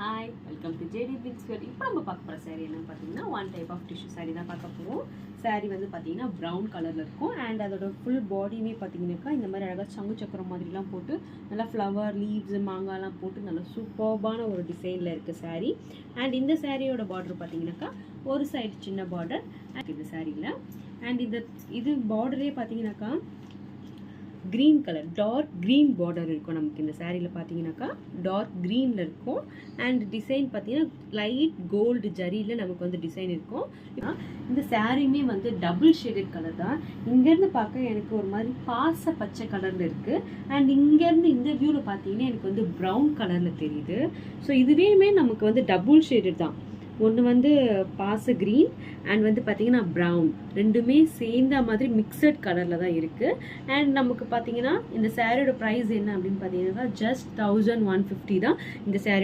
Hi, welcome to JD pics world. இப்போ நம்ம பார்க்க போகிற சாரீ என்னன்னு பார்த்தீங்கன்னா one type of tissue sari தான் பார்க்க போகிறோம். சாரீ வந்து பார்த்தீங்கன்னா ப்ரௌன் கலரில் இருக்கும். அண்ட் அதோட ஃபுல் பாடியுமே பார்த்தீங்கன்னாக்கா இந்த மாதிரி அழகாக சங்கு சக்கரம் மாதிரிலாம் போட்டு நல்லா ஃப்ளவர் லீவ்ஸ் மாங்காய்லாம் போட்டு நல்லா சூப்பர்பான ஒரு டிசைனில் இருக்குது சாரீ. அண்ட் இந்த சாரியோட பார்டர் பார்த்தீங்கன்னாக்கா ஒரு சைடு சின்ன பார்டர் இந்த சாரியில். அண்ட் இது பார்டரே பார்த்தீங்கன்னாக்கா green colour dark green border இருக்கும். நமக்கு இந்த சாரியில் பார்த்தீங்கன்னாக்கா டார்க் க்ரீனில் இருக்கும். அண்ட் டிசைன் பார்த்தீங்கன்னா லைட் கோல்டு ஜரியில் நமக்கு வந்து டிசைன் இருக்கும். இந்த சாரியுமே வந்து டபுள் ஷேடட் கலர் தான். இங்கேருந்து பார்க்க எனக்கு ஒரு மாதிரி பாச பச்சை கலரில் இருக்குது. அண்ட் இங்கேருந்து இந்த வியூவில் பார்த்தீங்கன்னா எனக்கு வந்து ப்ரௌன் கலரில் தெரியுது. ஸோ இதுவேயுமே நமக்கு வந்து டபுள் ஷேடட் தான். ஒன்று வந்து பாச க்ரீன் அண்ட் வந்து பார்த்தீங்கன்னா ப்ரௌன், ரெண்டுமே சேர்ந்த மாதிரி மிக்சட் கலரில் தான் இருக்குது. அண்ட் நமக்கு பார்த்தீங்கன்னா இந்த சாரியோட ப்ரைஸ் என்ன அப்படின்னு பார்த்தீங்கன்னா ஜஸ்ட் 1150 தான் இந்த சாரி.